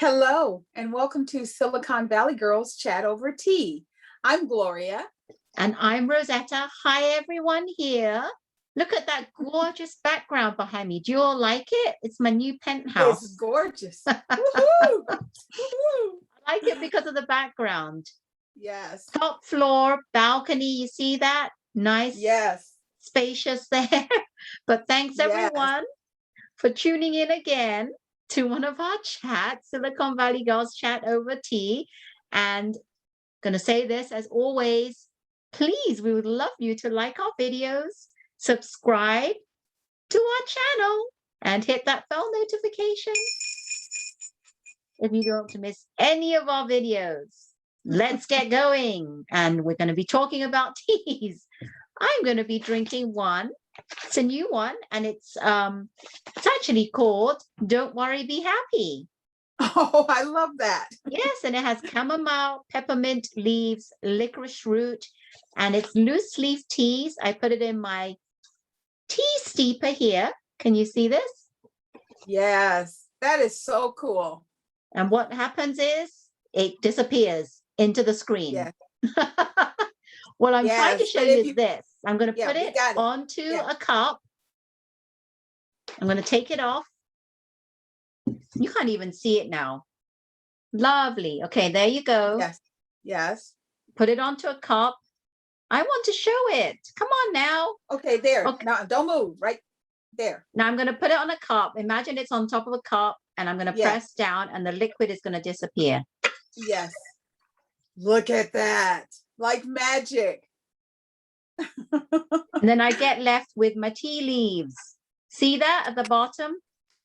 Hello, and welcome to Silicon Valley Girls Chat Over Tea. I'm Gloria. And I'm Rosetta. Hi, everyone here. Look at that gorgeous background behind me. Do you all like it? It's my new penthouse. It's gorgeous. Woohoo! Woohoo! I like it because of the background. Yes. Top floor, balcony. You see that? Nice. Yes. Spacious there. But thanks, everyone, for tuning in again to one of our chats, Silicon Valley Girls Chat Over Tea. And going to say this as always, please, we would love you to like our videos, subscribe to our channel, and hit that bell notification if you don't want to miss any of our videos. Let's get going. And we're going to be talking about teas. I'm going to be drinking one. It's a new one, and it's actually called Don't Worry, Be Happy. Oh, I love that. Yes, and it has chamomile, peppermint leaves, licorice root, and it's loose leaf teas. I put it in my tea steeper here. Can you see this? Yes, that is so cool. And what happens is it disappears into the screen. Yeah. What I'm trying to show you is this. I'm going to put it onto a cup. I'm going to take it off. You can't even see it now. Lovely. Okay, there you go. Yes. Yes. Put it onto a cup. I want to show it. Come on now. Okay, there. Okay. Now, don't move. Right there. Now I'm going to put it on a cup. Imagine it's on top of a cup, and I'm going to press down, and the liquid is going to disappear. Yes. Look at that. Like magic. And then I get left with my tea leaves. See that at the bottom?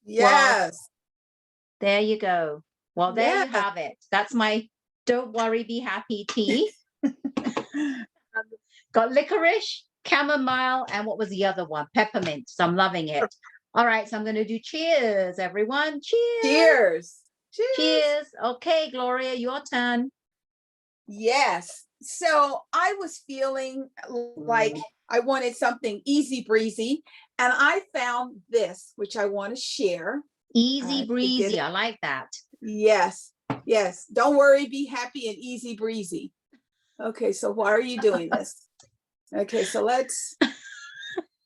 Yes. Well, there you go. Well, there you have it. That's my Don't Worry, Be Happy tea. Got licorice, chamomile, and what was the other one? Peppermint. So I'm loving it. All right, so I'm going to do cheers, everyone. Cheers. Cheers. Cheers. Cheers. Okay, Gloria, your turn. Yes. So I was feeling like I wanted something easy breezy, and I found this, which I want to share. Easy breezy. I like that. Yes. Yes. Don't worry, be happy and easy breezy. Okay. So why are you doing this? Okay. So let's,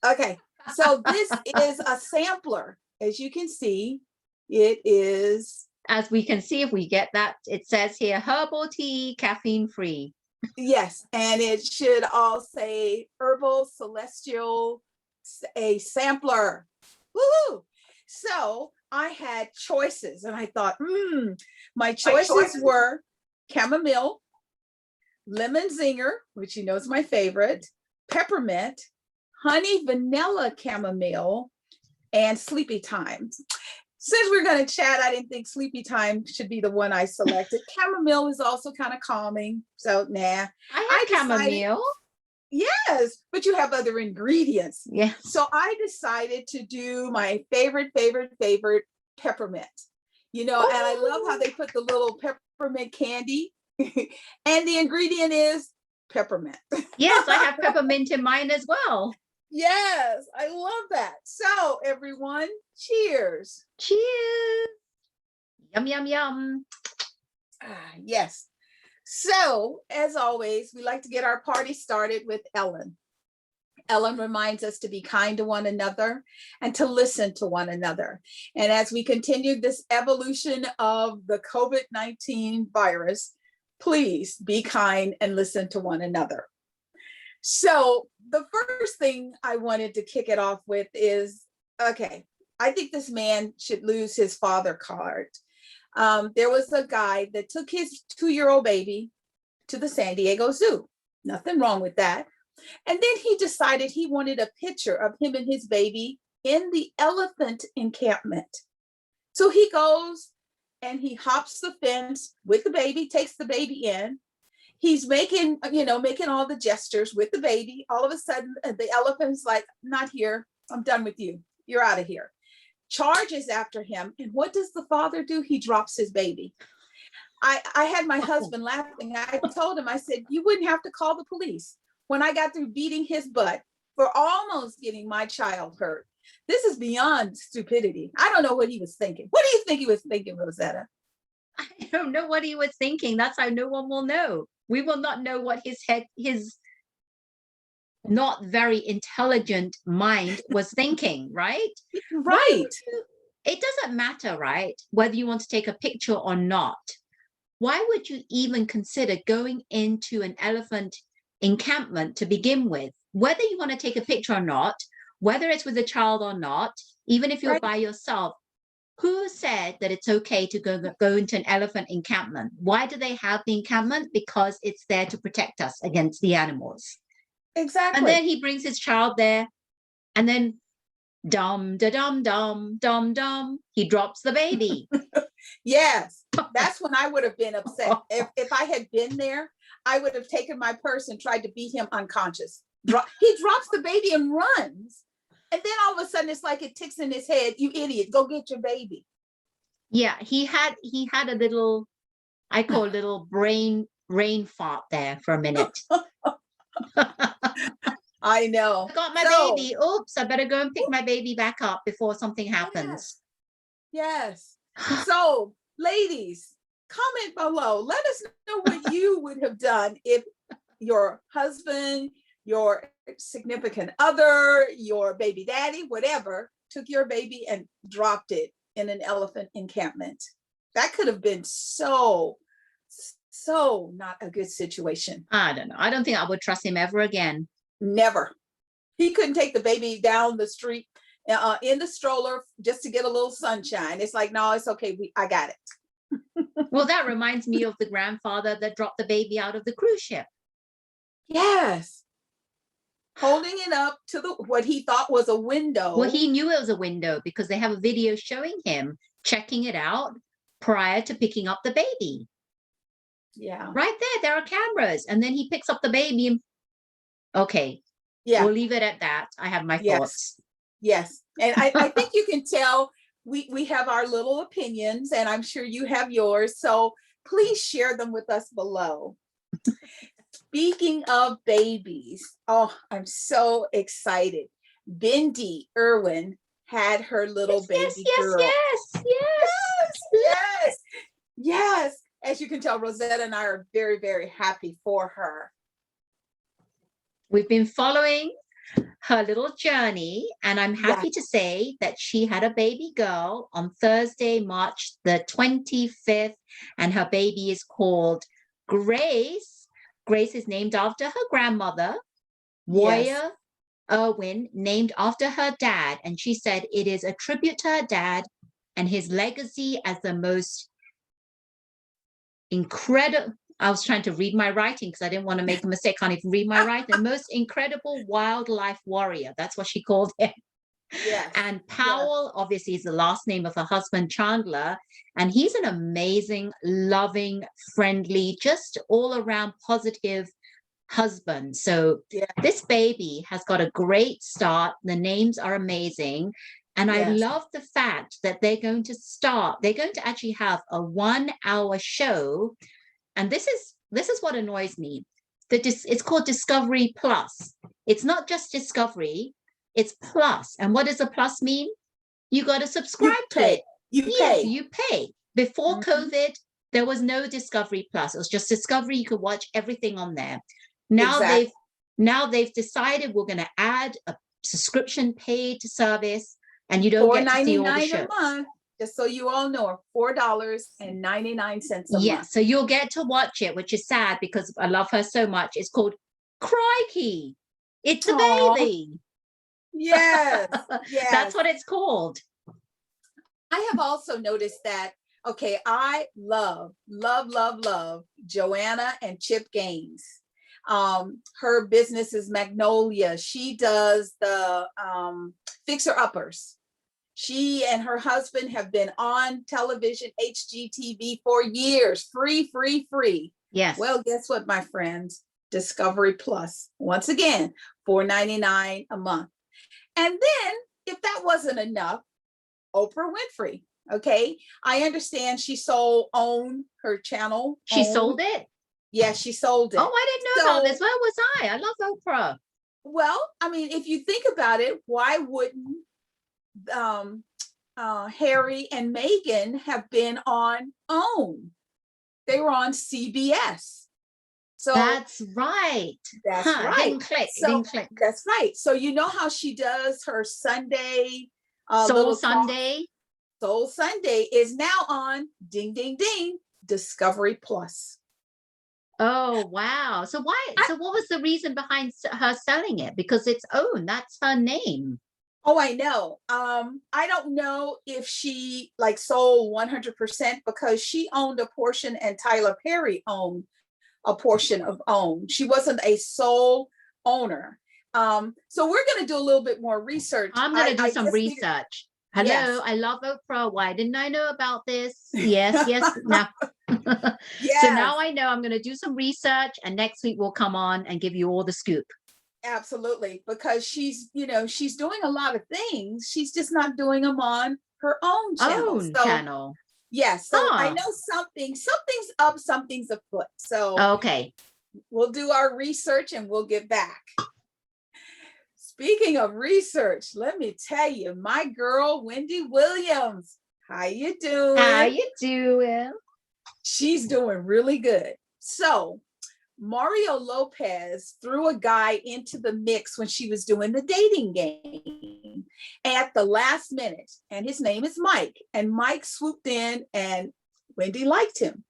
okay. So this is a sampler. As you can see, it is. As we can see, if we get that, it says here, herbal tea, caffeine free. Yes. And it should all say herbal celestial, a sampler. Woohoo! So I had choices, and I thought, my choices were chamomile, lemon zinger, which you know is my favorite, peppermint, honey vanilla chamomile, and sleepy time. Since we're going to chat, I didn't think sleepy time should be the one I selected. Chamomile is also kind of calming, so nah. I have chamomile. Yes, but you have other ingredients. Yeah. So I decided to do my favorite peppermint. You know, and I love how they put the little peppermint candy, and the ingredient is peppermint. Yes, I have peppermint in mine as well. Yes, I love that. So everyone, cheers. Cheers. Yum, yum, yum. Yes. So, as always, we like to get our party started with Ellen. Ellen reminds us to be kind to one another and to listen to one another. And as we continue this evolution of the COVID-19 virus, please be kind and listen to one another. So the first thing I wanted to kick it off with is, okay, I think this man should lose his father card. There was a guy that took his 2-year-old baby to the San Diego Zoo. Nothing wrong with that. And then he decided he wanted a picture of him and his baby in the elephant encampment. So he goes and he hops the fence with the baby, takes the baby in. He's making all the gestures with the baby. All of a sudden, the elephant's like, not here. I'm done with you. You're out of here. Charges after him. And what does the father do? He drops his baby. I had my husband laughing. I told him, I said, you wouldn't have to call the police. When I got through beating his butt for almost getting my child hurt. This is beyond stupidity. I don't know what he was thinking. What do you think he was thinking, Rosetta? I don't know what he was thinking. That's how no one will know. We will not know what his not very intelligent mind was thinking, right? Why Right. would you? It doesn't matter, right? Whether you want to take a picture or not. Why would you even consider going into an elephant encampment to begin with? Whether you want to take a picture or not, whether it's with a child or not, even if you're Right. by yourself, who said that it's okay to go into an elephant encampment? Why do they have the encampment? Because it's there to protect us against the animals. And then Exactly. he brings his child there, and then dum da dum dum dum dum, he drops the baby. Yes. That's when I would have been upset. If I had been there, I would have taken my purse and tried to beat him unconscious. He drops the baby and runs. And then all of a sudden it's like it ticks in his head, you idiot, go get your baby. Yeah, he had a little, I call it a little brain fart there for a minute. I know. I got my baby. Oops, I better go and pick my baby back up before something happens. Yes. So, ladies, comment below. Let us know what you would have done if your husband, your significant other, your baby daddy, whatever, took your baby and dropped it in an elephant encampment. That could have been so not a good situation. I don't know. I don't think I would trust him ever again. Never. He couldn't take the baby down the street in the stroller just to get a little sunshine. It's like, no, it's okay. I got it. Well, that reminds me of the grandfather that dropped the baby out of the cruise ship. Yes. Holding it up to what he thought was a window. Well, he knew it was a window because they have a video showing him checking it out prior to picking up the baby. Yeah. Right there are cameras. And then he picks up the baby and okay. Yeah. We'll leave it at that. I have my thoughts. Yes. And I think you can tell we have our little opinions, and I'm sure you have yours. So please share them with us below. Speaking of babies, oh, I'm so excited. Bindi Irwin had her little baby girl. Yes. As you can tell, Rosetta and I are very, very happy for her. We've been following her little journey, and I'm happy to say that she had a baby girl on Thursday, March the 25th, and her baby is called Grace. Grace is named after her grandmother, Warrior Irwin, named after her dad, and she said it is a tribute to her dad and his legacy as the most incredible. I was trying to read my writing because I didn't want to make a mistake. Can't even read my writing. The most incredible wildlife warrior. That's what she called him. Yes. And Powell, obviously, is the last name of her husband, Chandler. And he's an amazing, loving, friendly, just all around positive husband. So this baby has got a great start. The names are amazing. And I love the fact that they're going to actually have a 1-hour show. And this is what annoys me. It's called Discovery Plus. It's not just Discovery, it's Plus. And what does a plus mean? You got to subscribe to it. You pay. Before COVID, there was no Discovery Plus. It was just Discovery. You could watch everything on there. Now they've decided we're going to add a subscription paid service, and you don't get to see all the shows. $4.99 a month. Just so you all know, $4.99 a month. Yes, so you'll get to watch it, which is sad because I love her so much. It's called Crikey. It's a baby. Yes. That's what it's called. I have also noticed that, okay, I love Joanna and Chip Gaines. Her business is Magnolia. She does the Fixer Uppers. She and her husband have been on television, HGTV, for years, free. Yes. Well, guess what, my friends? Discovery Plus, once again, $4.99 a month. And then, if that wasn't enough, Oprah Winfrey. Okay, I understand she owned her channel. She sold it? Yeah, she sold it. Oh, I didn't know about this. Where was I? I love Oprah. Well, I mean, if you think about it, why wouldn't Harry and Meghan have been on OWN. They were on CBS. So That's right. that's Huh, right. didn't click. So Didn't click. that's right. So you know how she does her Sunday Soul little Sunday. Soul Sunday is now on ding ding ding Discovery Plus. Oh wow. So what was the reason behind her selling it? Because it's OWN. That's her name. Oh, I know. I don't know if she like sold 100% because she owned a portion and Tyler Perry owned a portion of OWN. She wasn't a sole owner. So we're going to do a little bit more research. I'm going to do some research. Hello, yes. I love Oprah. Why didn't I know about this? Yes, yes. Now, yes. So now I know. I'm going to do some research, and next week we'll come on and give you all the scoop. Absolutely, because she's doing a lot of things. She's just not doing them on her own channel. Yes. So I know something's up, something's afoot. So okay, we'll do our research and we'll get back. Speaking of research, let me tell you, my girl Wendy Williams. How you doing? How you doing? She's doing really good. So Mario Lopez threw a guy into the mix when she was doing the dating game at the last minute, and his name is Mike. And Mike swooped in, and Wendy liked him.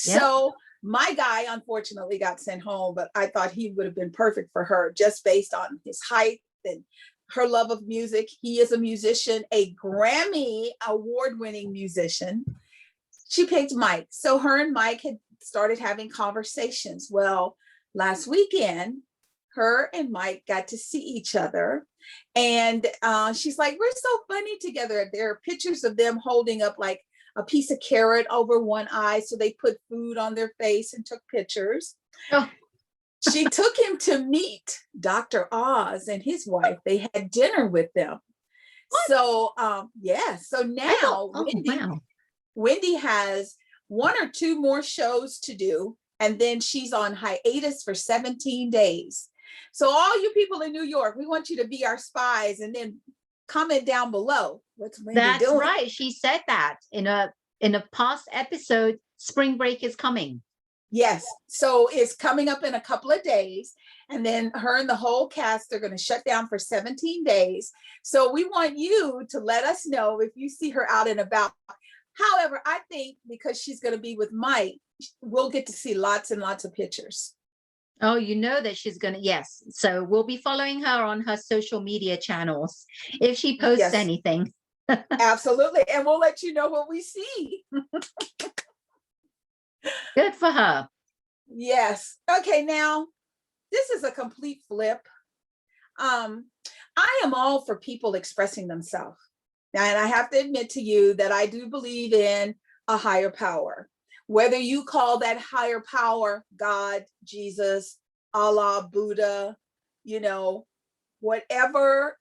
Yep. So my guy, unfortunately, got sent home, but I thought he would have been perfect for her just based on his height and her love of music. He is a musician, a Grammy award-winning musician. She picked Mike. So her and Mike had started having conversations. Well, last weekend, her and Mike got to see each other. And she's like, we're so funny together. There are pictures of them holding up like a piece of carrot over one eye. So they put food on their face and took pictures. Oh. She took him to meet Dr. Oz and his wife. They had dinner with them. What? So, So now Wendy has 1 or 2 more shows to do, and then she's on hiatus for 17 days. So all you people in New York, we want you to be our spies and then comment down below. What's Wendy doing? That's right. She said that in a past episode. Spring break is coming. Yes. So it's coming up in a couple of days. And then her and the whole cast are going to shut down for 17 days. So we want you to let us know if you see her out and about. However, I think because she's going to be with Mike, we'll get to see lots and lots of pictures. Oh, you know that she's going to, yes. So we'll be following her on her social media channels if she posts anything. Absolutely. And we'll let you know what we see. Good for her. Yes. Okay. Now, this is a complete flip. I am all for people expressing themselves. Now, and I have to admit to you that I do believe in a higher power. Whether you call that higher power God, Jesus, Allah, Buddha, whatever,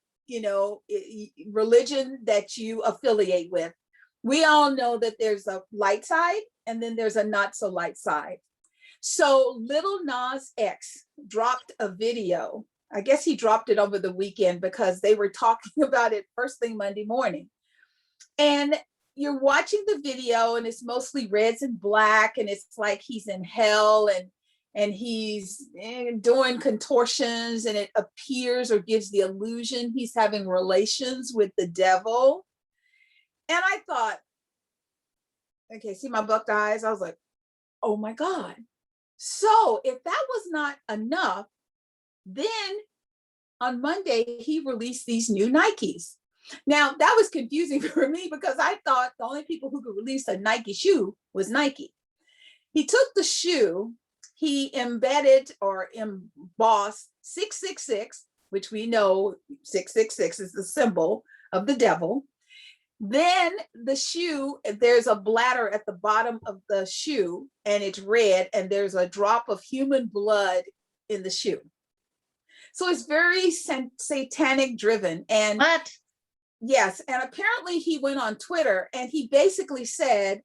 religion that you affiliate with, we all know that there's a light side and then there's a not so light side. So little Naz X dropped a video. I guess he dropped it over the weekend because they were talking about it first thing Monday morning. And you're watching the video and it's mostly reds and black and it's like he's in hell and he's doing contortions and it appears or gives the illusion he's having relations with the devil. And I thought, okay, see my bucked eyes? I was like, oh my God. So if that was not enough, then on Monday, he released these new Nikes. Now, that was confusing for me because I thought the only people who could release a Nike shoe was Nike. He took the shoe, he embedded or embossed 666, which we know 666 is the symbol of the devil. Then the shoe, there's a bladder at the bottom of the shoe and it's red and there's a drop of human blood in the shoe. So it's very satanic driven. And what? Yes. And apparently he went on Twitter and he basically said,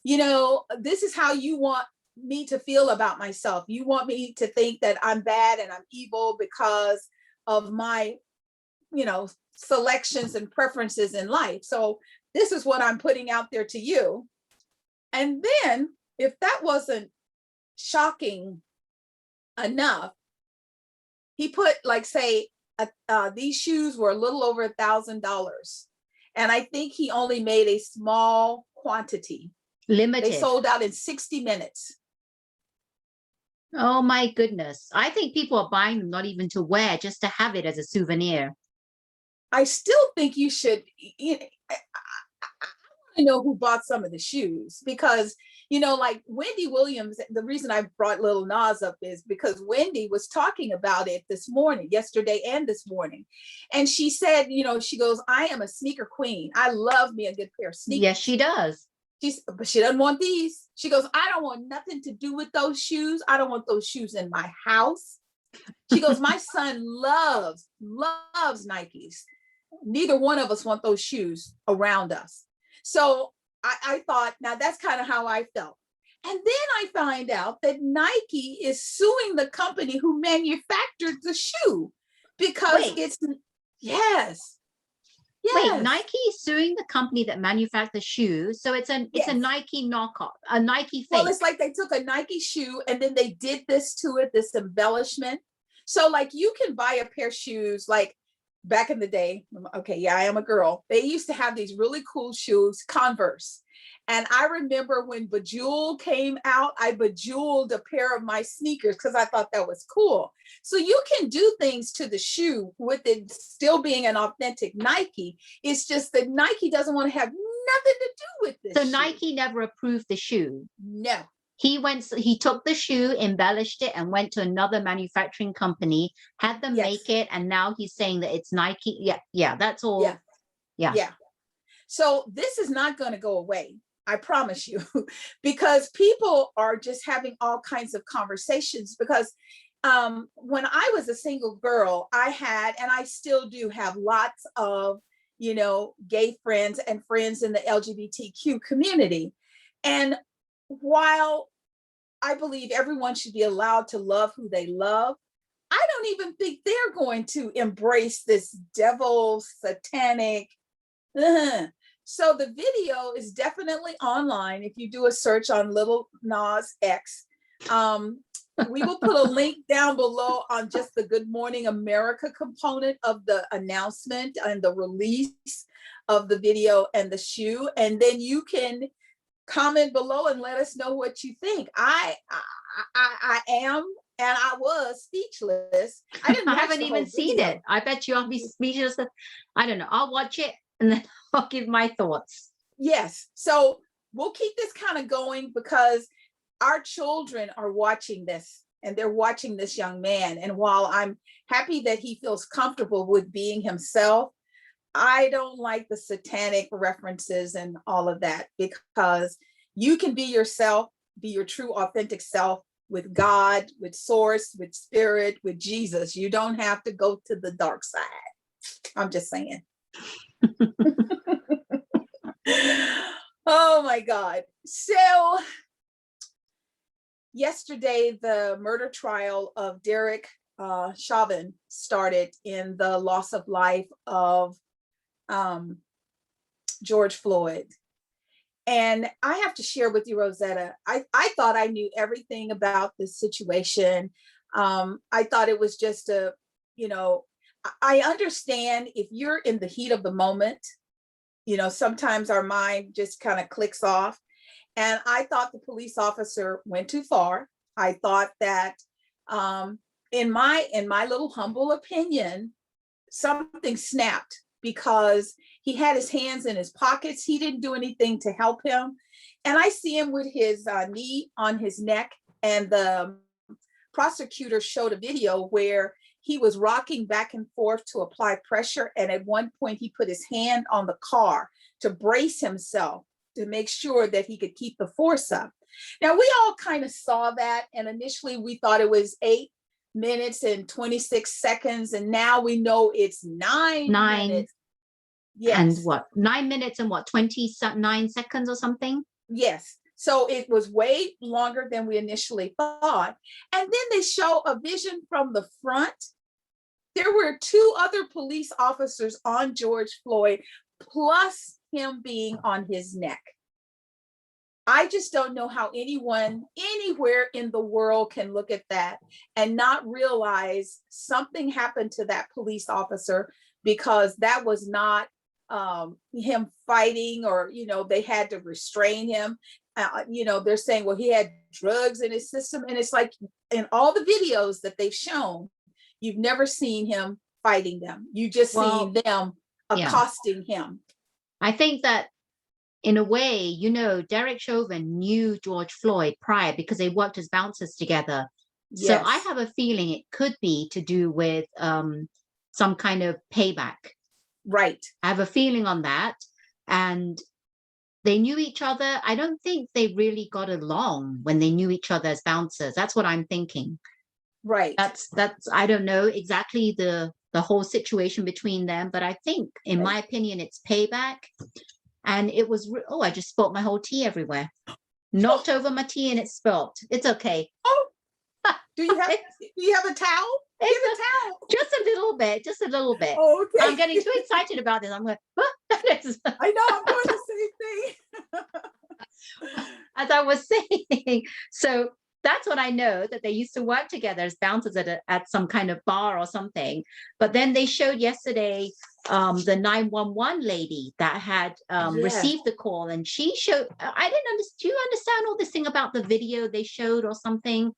this is how you want me to feel about myself. You want me to think that I'm bad and I'm evil because of my, selections and preferences in life. So this is what I'm putting out there to you. And then if that wasn't shocking enough, he put like, say, these shoes were a little over $1,000. And I think he only made a small quantity. Limited. They sold out in 60 minutes. Oh my goodness. I think people are buying them not even to wear, just to have it as a souvenir. I still think you should, I want to know who bought some of the shoes, because, like Wendy Williams, the reason I brought little Naz up is because Wendy was talking about it this morning, yesterday and this morning. And she said, she goes, I am a sneaker queen. I love me a good pair of sneakers. Yes, she does. But she doesn't want these. She goes, I don't want nothing to do with those shoes. I don't want those shoes in my house. She goes, my son loves Nikes. Neither one of us want those shoes around us. So I thought, now that's kind of how I felt. And then I find out that Nike is suing the company who manufactured the shoe because yes. Wait, Nike is suing the company that manufactured the shoe. So it's a Nike knockoff, a Nike fake. Well, it's like they took a Nike shoe and then they did this to it, this embellishment. So like you can buy a pair of shoes like back in the day. Okay, yeah, I am a girl. They used to have these really cool shoes, Converse. And I remember when Bejeweled came out, I bejeweled a pair of my sneakers because I thought that was cool. So you can do things to the shoe with it still being an authentic Nike. It's just that Nike doesn't want to have nothing to do with this. So shoe. Nike never approved the shoe. No. He took the shoe, embellished it, and went to another manufacturing company, had them make it, and now he's saying that it's Nike. Yeah, that's all. Yeah. So this is not going to go away. I promise you, because people are just having all kinds of conversations. Because when I was a single girl, I had, and I still do have lots of, gay friends and friends in the LGBTQ community. And while I believe everyone should be allowed to love who they love, I don't even think they're going to embrace this devil satanic. So the video is definitely online. If you do a search on little Naz X, we will put a link down below on just the Good Morning America component of the announcement and the release of the video and the shoe. And then you can comment below and let us know what you think. I am, and I was speechless. I haven't even seen it. I bet you I'll be speechless. I don't know. I'll watch it and then I'll give my thoughts. Yes. So we'll keep this kind of going because our children are watching this and they're watching this young man. And while I'm happy that he feels comfortable with being himself, I don't like the satanic references and all of that, because you can be yourself, be your true authentic self with God, with source, with spirit, with Jesus. You don't have to go to the dark side. I'm just saying. Oh my God. So yesterday, the murder trial of Derek Chauvin started in the loss of life of George Floyd. And I have to share with you, Rosetta, I thought I knew everything about this situation. I thought it was just I understand if you're in the heat of the moment, sometimes our mind just kind of clicks off. And I thought the police officer went too far. I thought that in my little humble opinion, something snapped because he had his hands in his pockets. He didn't do anything to help him. And I see him with his knee on his neck. And the prosecutor showed a video where he was rocking back and forth to apply pressure. And at one point he put his hand on the car to brace himself to make sure that he could keep the force up. Now we all kind of saw that. And initially we thought it was 8 minutes and 26 seconds. And now we know it's 9 minutes. Yes. And what, 9 minutes and what, 29 seconds or something? Yes. So it was way longer than we initially thought. And then they show a vision from the front. There were 2 other police officers on George Floyd, plus him being on his neck. I just don't know how anyone anywhere in the world can look at that and not realize something happened to that police officer, because that was not him fighting, or, you know, they had to restrain him. You know, they're saying, well, he had drugs in his system. And it's like, in all the videos that they've shown, you've never seen him fighting them. You just seen them accosting him. I think that in a way, you know, Derek Chauvin knew George Floyd prior because they worked as bouncers together. Yes. So I have a feeling it could be to do with some kind of payback. Right. I have a feeling on that. And they knew each other. I don't think they really got along when they knew each other as bouncers. That's what I'm thinking. Right. That's I don't know exactly the whole situation between them, but I think, in my opinion, it's payback. And it was, I just spilled my whole tea everywhere. Knocked over my tea and it spilled. It's okay. Oh, do you have a towel? Give a towel. Just a little bit, just a little bit. Oh, okay. I'm getting too excited about this. I'm going, I know, I'm doing the same thing. As I was saying. So that's what I know, that they used to work together as bouncers at some kind of bar or something. But then they showed yesterday the 911 lady that had received the call, and she showed, I didn't understand. Do you understand all this thing about the video they showed or something?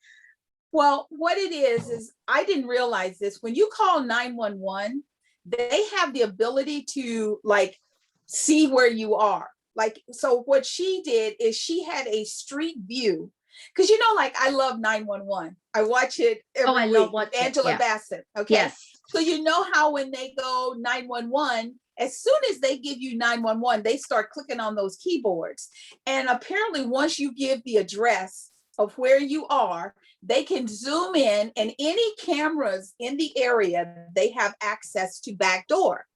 Well, what it is I didn't realize this. When you call 911, they have the ability to like see where you are. Like, so what she did is she had a street view. Because, you know, like, I love 911. I watch it every week. Love watching Angela Bassett. Okay. Yes. So you know how when they go 911, as soon as they give you 911, they start clicking on those keyboards. And apparently once you give the address of where you are, they can zoom in, and any cameras in the area, they have access to backdoor.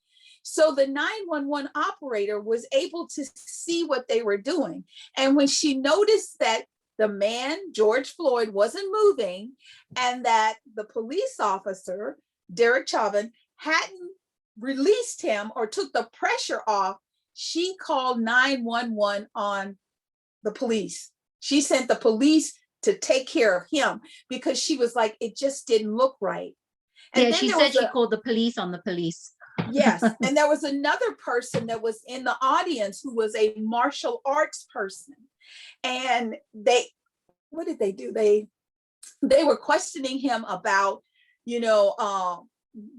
So the 911 operator was able to see what they were doing. And when she noticed that the man, George Floyd, wasn't moving, and that the police officer, Derek Chauvin, hadn't released him or took the pressure off, she called 911 on the police. She sent the police to take care of him because she was like, it just didn't look right. And yeah, she said she called the police on the police. Yes. And there was another person that was in the audience who was a martial arts person. And what did they do? They were questioning him about, you know,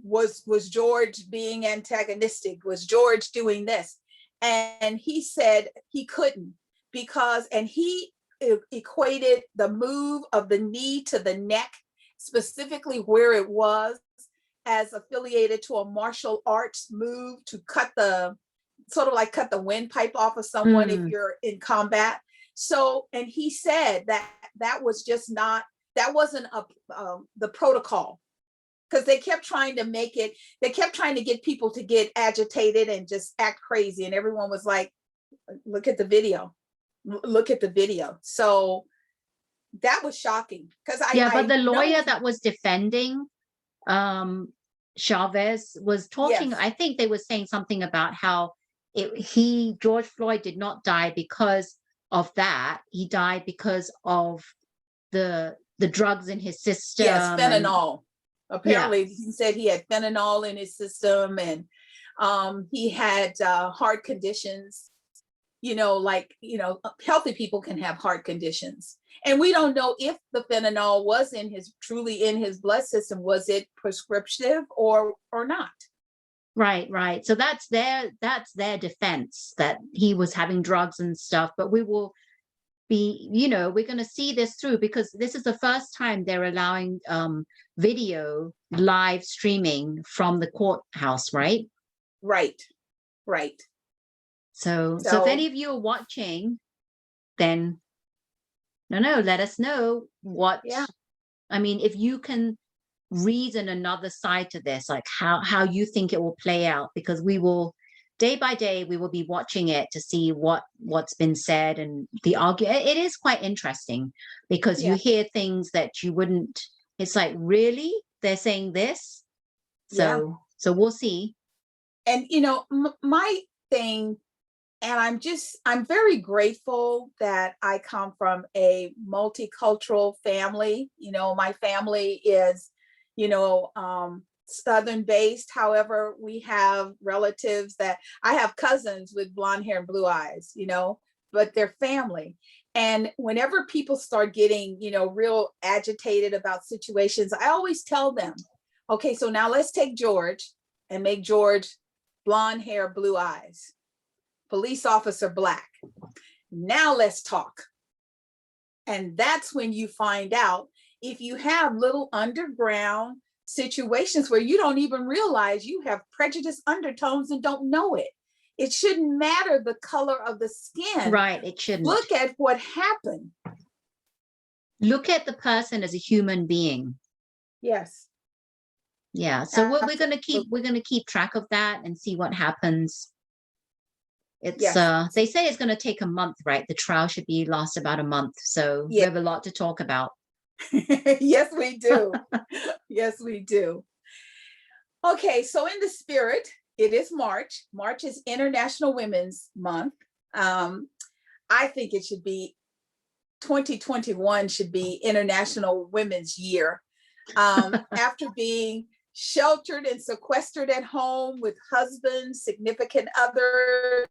was George being antagonistic? Was George doing this? And he said he couldn't, because, and he equated the move of the knee to the neck, specifically where it was, as affiliated to a martial arts move to cut the, sort of like cut the windpipe off of someone if you're in combat. So, and he said that was just not, that wasn't the protocol, because they kept trying to make it, they kept trying to get people to get agitated and just act crazy. And everyone was like, look at the video, look at the video. So that was shocking. Because but the lawyer that was defending Chavez was talking, I think they were saying something about how George Floyd did not die because of that. He died because of the drugs in his system. Yes, fentanyl. Apparently, he said he had fentanyl in his system, and he had heart conditions. You know, like, you know, healthy people can have heart conditions. And we don't know if the fentanyl was truly in his blood system. Was it prescriptive or not? Right. So that's their defense, that he was having drugs and stuff. But we will be, you know, we're going to see this through, because this is the first time they're allowing video live streaming from the courthouse, right? Right. So if any of you are watching, then let us know what. I mean, if you can reason another side to this, like how you think it will play out, because we will, day by day, we will be watching it to see what's been said, and the argument. It is quite interesting, because you hear things that you wouldn't. It's like, really, they're saying this. So we'll see. And you know, my thing I'm very grateful that I come from a multicultural family. My family is, Southern based. However, we have relatives I have cousins with blonde hair and blue eyes, but they're family. And whenever people start getting, real agitated about situations, I always tell them, okay, so now let's take George and make George blonde hair, blue eyes, police officer, black. Now let's talk. And that's when you find out if you have little underground situations where you don't even realize you have prejudice undertones and don't know it. It shouldn't matter the color of the skin. Right, it shouldn't. Look at what happened. Look at the person as a human being. Yes. Yeah. So we're going to keep track of that and see what happens. It's yes. They say it's going to take a month, right? The trial should last about a month. So we have a lot to talk about. Yes, we do. Yes, we do. Okay, so in the spirit, it is March. March is International Women's Month. I think it should be 2021 should be International Women's Year. After being sheltered and sequestered at home with husbands, significant others,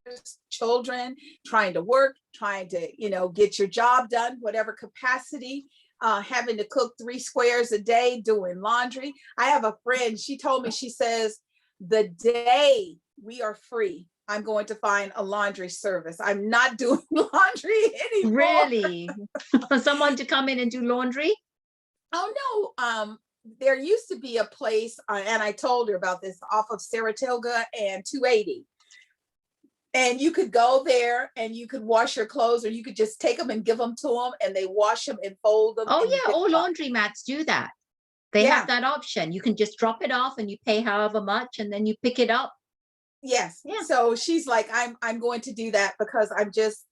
children, trying to work, trying to, get your job done, whatever capacity, having to cook 3 squares a day, doing laundry. I have a friend, she told me, she says, the day we are free, I'm going to find a laundry service. I'm not doing laundry anymore. Really? Someone to come in and do laundry? Oh, no. There used to be a place, and I told her about this, off of Saratoga and 280. And you could go there and you could wash your clothes, or you could just take them and give them to them, and they wash them and fold them. Oh, yeah. All laundromats do that. They have that option. You can just drop it off and you pay however much, and then you pick it up. Yes. Yeah. So she's like, I'm going to do that, because I'm just,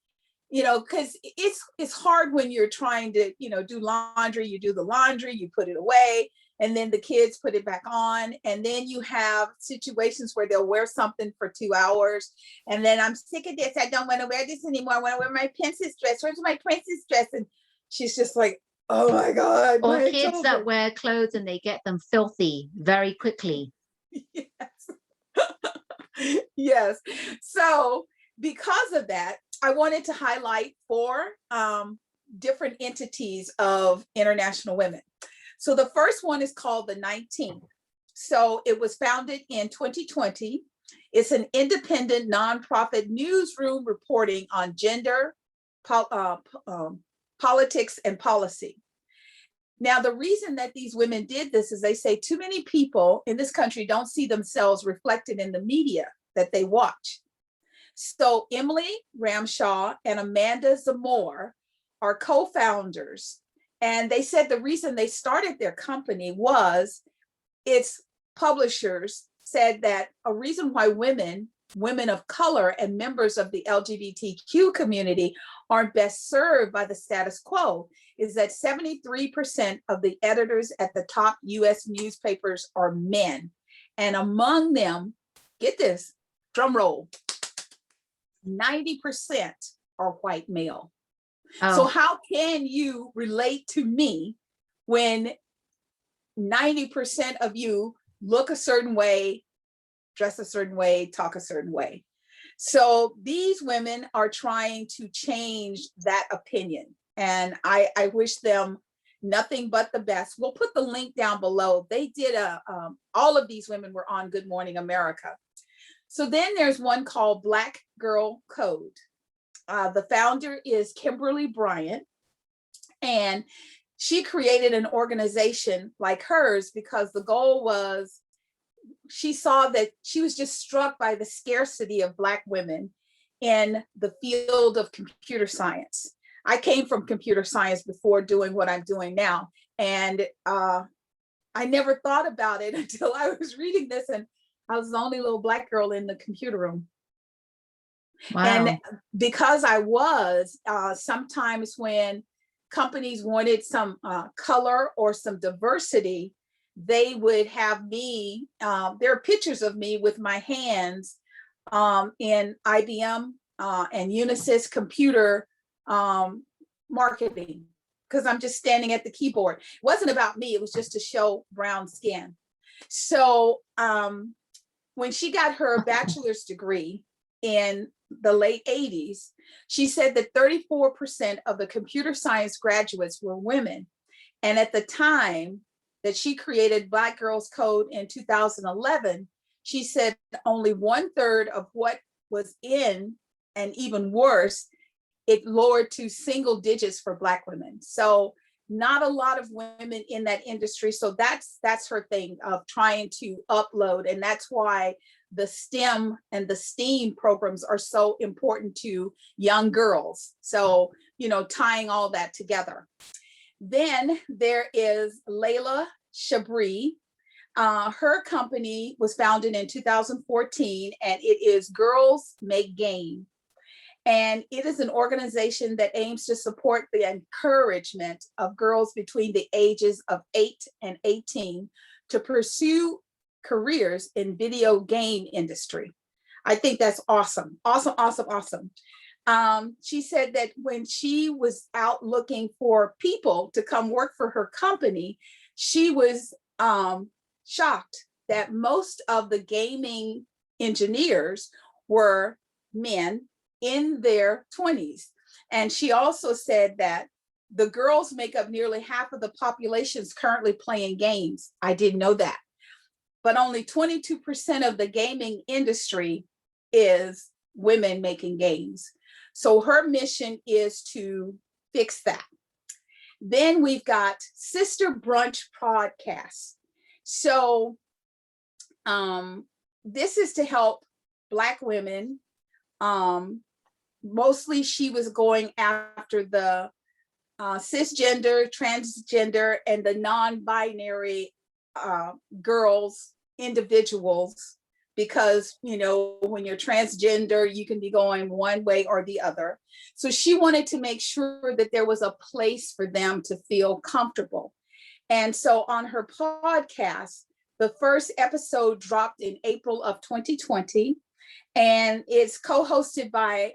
because it's hard when you're trying to, do laundry. You do the laundry, you put it away, and then the kids put it back on. And then you have situations where they'll wear something for 2 hours. And then I'm sick of this. I don't want to wear this anymore. I want to wear my princess dress. Where's my princess dress? And she's just like, oh my God. Or kids that wear clothes and they get them filthy very quickly. Yes. Yes. So because of that, I wanted to highlight 4 different entities of international women. So the first one is called the 19th. So it was founded in 2020. It's an independent nonprofit newsroom reporting on gender, politics, and policy. Now, the reason that these women did this is they say too many people in this country don't see themselves reflected in the media that they watch. So Emily Ramshaw and Amanda Zamore are co-founders. And they said the reason they started their company was its publishers said that a reason why women of color, and members of the LGBTQ community aren't best served by the status quo is that 73% of the editors at the top US newspapers are men. And among them, get this, drum roll, 90% are white male. Oh. So how can you relate to me when 90% of you look a certain way, dress a certain way, talk a certain way? So these women are trying to change that opinion. And I wish them nothing but the best. We'll put the link down below. They did all of these women were on Good Morning America. So then there's one called Black Girl Code. The founder is Kimberly Bryant, and she created an organization like hers because the goal was, she saw that she was just struck by the scarcity of Black women in the field of computer science. I came from computer science before doing what I'm doing now. And I never thought about it until I was reading this, and I was the only little Black girl in the computer room. Wow. And because I was, sometimes when companies wanted some color or some diversity, they would have me, there are pictures of me with my hands in IBM and Unisys computer marketing, because I'm just standing at the keyboard. It wasn't about me. It was just to show brown skin. So when she got her bachelor's degree in the late 80s, she said that 34% of the computer science graduates were women. And at the time that she created Black Girls Code in 2011, she said only 1/3 of what was in, and even worse, it lowered to single digits for Black women. So not a lot of women in that industry. So that's her thing of trying to upload. And that's why the STEM and the STEAM programs are so important to young girls. So, tying all that together. Then there is Layla Shabri. Her company was founded in 2014, and it is Girls Make Game. And it is an organization that aims to support the encouragement of girls between the ages of 8 and 18 to pursue careers in video game industry. I think that's awesome. Awesome, awesome, awesome. She said that when she was out looking for people to come work for her company, she was shocked that most of the gaming engineers were men in their 20s. And she also said that the girls make up nearly half of the populations currently playing games. I didn't know that. But only 22% of the gaming industry is women making games. So her mission is to fix that. Then we've got Sister Brunch podcast. So this is to help Black women. Mostly she was going after the cisgender, transgender, and the non-binary girls, individuals, because, when you're transgender, you can be going one way or the other. So she wanted to make sure that there was a place for them to feel comfortable. And so on her podcast, the first episode dropped in April of 2020, and it's co-hosted by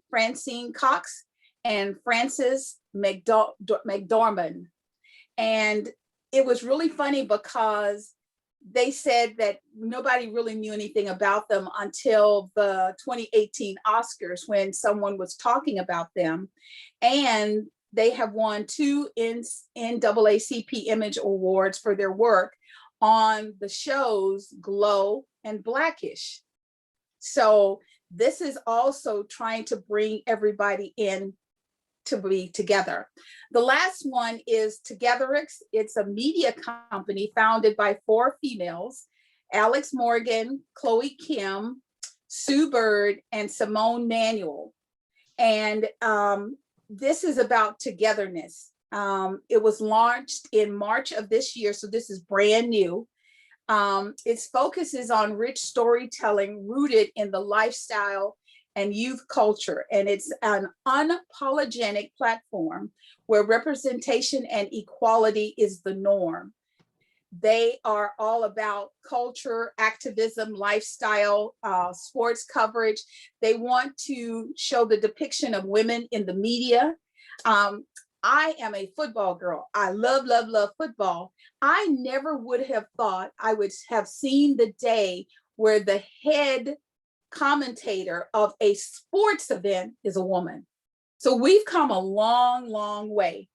Francine Cox and Frances McDormand. And it was really funny because they said that nobody really knew anything about them until the 2018 Oscars, when someone was talking about them. And they have won 2 NAACP Image Awards for their work on the shows Glow and Blackish. So this is also trying to bring everybody in to be together. The last one is Togetherics. It's a media company founded by 4 females, Alex Morgan, Chloe Kim, Sue Bird, and Simone Manuel. And this is about togetherness. It was launched in March of this year, so this is brand new. Its focus is on rich storytelling rooted in the lifestyle and youth culture. And it's an unapologetic platform where representation and equality is the norm. They are all about culture, activism, lifestyle, sports coverage. They want to show the depiction of women in the media. I am a football girl. I love, love, love football. I never would have thought I would have seen the day where the head commentator of a sports event is a woman. So we've come a long, long way.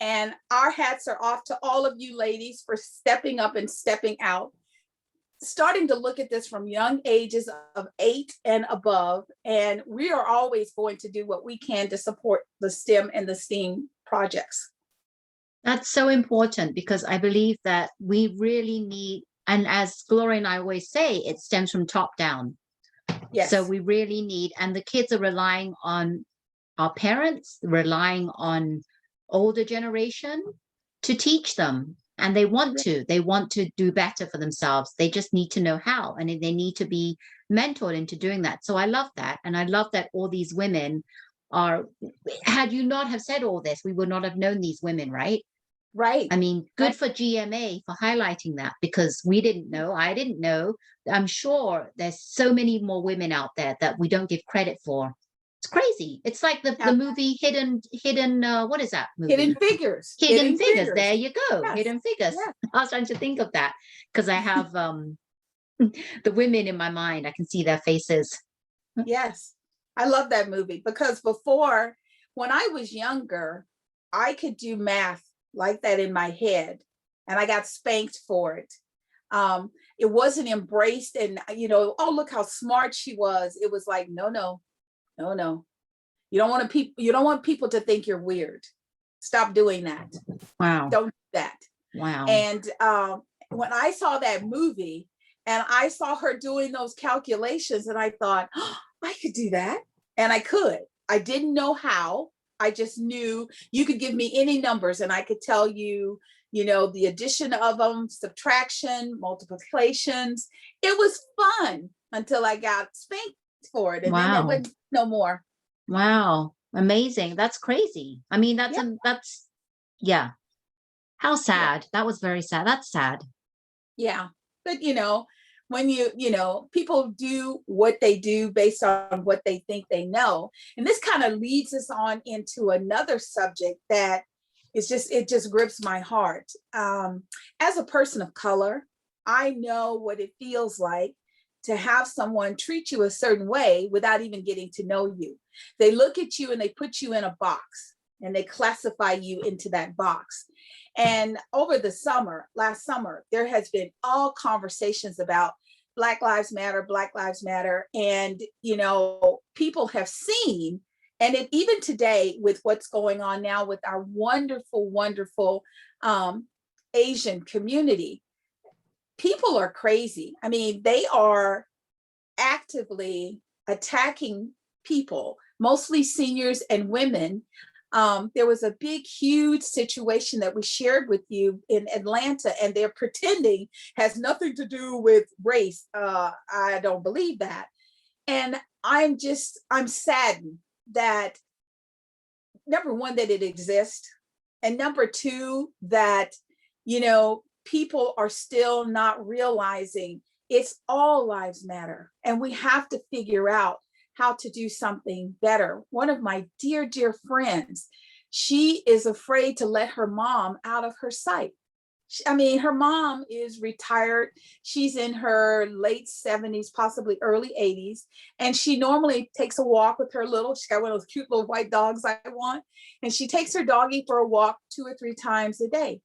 And our hats are off to all of you ladies for stepping up and stepping out, starting to look at this from young ages of 8 and above. And we are always going to do what we can to support the STEM and the STEAM projects. That's so important, because I believe that we really need, and as Gloria and I always say, it stems from top down. Yes. So we really need, and the kids are relying on our parents, relying on older generation to teach them. And they want to do better for themselves. They just need to know how, and they need to be mentored into doing that. So I love that. And I love that all these women are, had you not have said all this, we would not have known these women, right? Right. I mean, good for GMA for highlighting that, because we didn't know, I didn't know. I'm sure there's so many more women out there that we don't give credit for. It's crazy. It's like the movie Hidden, what is that movie? Hidden Figures. Hidden Figures. There you go. Yes. Hidden Figures. Yes. I was trying to think of that because I have the women in my mind. I can see their faces. Yes. I love that movie because before, when I was younger, I could do math like that in my head, and I got spanked for it. It wasn't embraced, and oh, look how smart she was. It was like, no, no, no, no. You don't want people to think you're weird. Stop doing that. Wow. Don't do that. Wow. And when I saw that movie and I saw her doing those calculations, and I thought, oh, I could do that. And I could. I didn't know how. I just knew you could give me any numbers and I could tell you, the addition of them, subtraction, multiplications. It was fun until I got spanked for it. And then it went no more. Wow. Amazing. That's crazy. I mean, that's yeah. How sad. That was very sad. That's sad. Yeah. But, when people do what they do based on what they think they know. And this kind of leads us on into another subject that it just grips my heart. As a person of color, I know what it feels like to have someone treat you a certain way without even getting to know you. They look at you and they put you in a box and they classify you into that box. And over the last summer, there has been all conversations about Black Lives Matter. And, people have seen, and even today with what's going on now with our wonderful, wonderful Asian community, people are crazy. I mean, they are actively attacking people, mostly seniors and women. There was a big, huge situation that we shared with you in Atlanta, and they're pretending has nothing to do with race. I don't believe that. And I'm saddened that, number one, that it exists. And number two, that, people are still not realizing it's all lives matter. And we have to figure out how to do something better. One of my dear, dear friends, she is afraid to let her mom out of her sight. Her mom is retired. She's in her late 70s, possibly early 80s. And she normally takes a walk with her she's got one of those cute little white dogs I want. And she takes her doggie for a walk 2 or 3 times a day.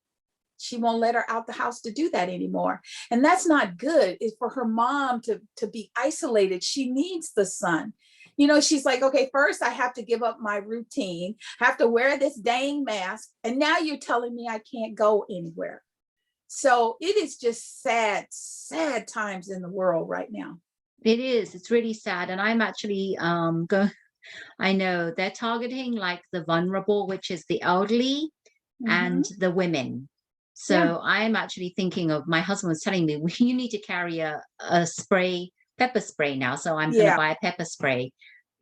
She won't let her out the house to do that anymore. And that's not good. It's for her mom to be isolated. She needs the sun. She's like, okay, first I have to give up my routine, have to wear this dang mask. And now you're telling me I can't go anywhere. So it is just sad, sad times in the world right now. It is. It's really sad. And I'm actually I know they're targeting like the vulnerable, which is the elderly and the women. So I'm actually thinking of, my husband was telling me, you need to carry a pepper spray now. So I'm going to buy a pepper spray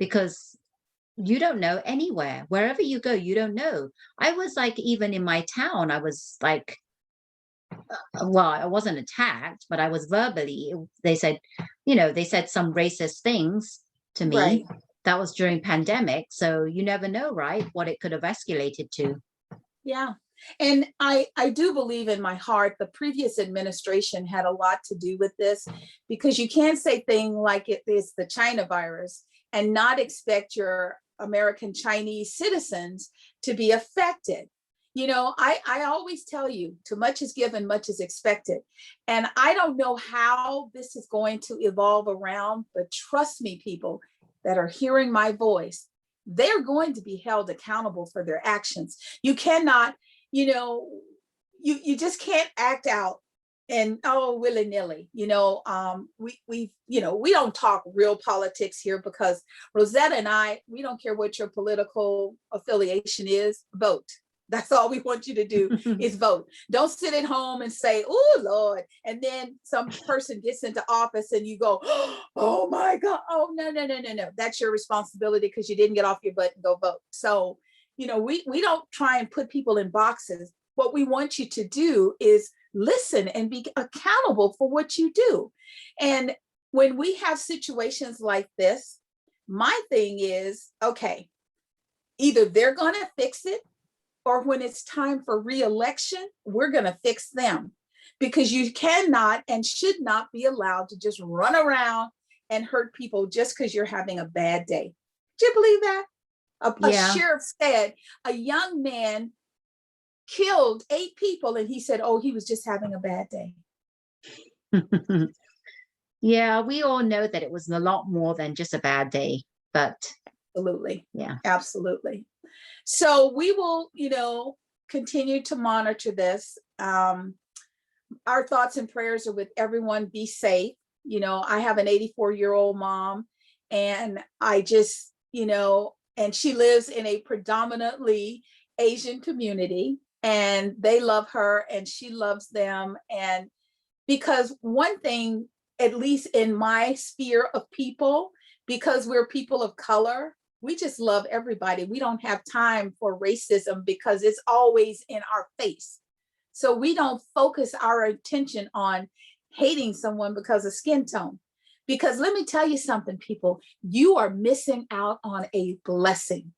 because you don't know anywhere. Wherever you go, you don't know. I was like, even in my town, I was like, well, I wasn't attacked, but I was verbally, they said some racist things to me. Right. That was during pandemic. So you never know, right? What it could have escalated to. Yeah. And I do believe in my heart the previous administration had a lot to do with this, because you can't say things like it is the China virus and not expect your American Chinese citizens to be affected. I always tell you, too much is given, much is expected. And I don't know how this is going to evolve around, but trust me, people that are hearing my voice, they're going to be held accountable for their actions. You cannot, you just can't act out and willy-nilly. We don't talk real politics here, because Rosetta and I, we don't care what your political affiliation is, vote. That's all we want you to do is vote. Don't sit at home and say, oh, Lord. And then some person gets into office and you go, oh, my God. Oh, no. That's your responsibility because you didn't get off your butt and go vote. So, we don't try and put people in boxes. What we want you to do is listen and be accountable for what you do. And when we have situations like this, My thing is, okay, either they're going to fix it, or when it's time for re-election, we're going to fix them, because you cannot and should not be allowed to just run around and hurt people just because you're having a bad day. Do you believe that? A sheriff said a young man killed 8 people, and he said, oh, he was just having a bad day. Yeah, we all know that it was a lot more than just a bad day, but absolutely. Yeah, absolutely. So we will, continue to monitor this. Our thoughts and prayers are with everyone. Be safe. I have an 84-year-old mom, and I just, and she lives in a predominantly Asian community, and they love her and she loves them. And because one thing, at least in my sphere of people, because we're people of color, we just love everybody. We don't have time for racism because it's always in our face. So we don't focus our attention on hating someone because of skin tone. Because let me tell you something, people, you are missing out on a blessing.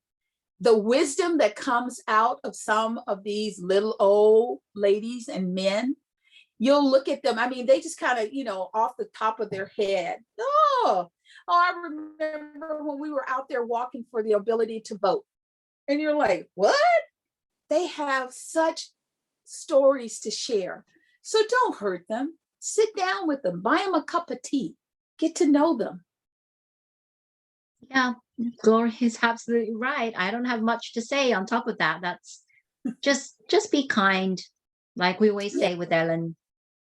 The wisdom that comes out of some of these little old ladies and men, you'll look at them. I mean, they just kind of, off the top of their head. Oh, I remember when we were out there walking for the ability to vote. And you're like, what? They have such stories to share. So don't hurt them. Sit down with them. Buy them a cup of tea. Get to know them. Yeah, Gloria is absolutely right. I don't have much to say on top of that. That's just be kind. Like we always say with Ellen,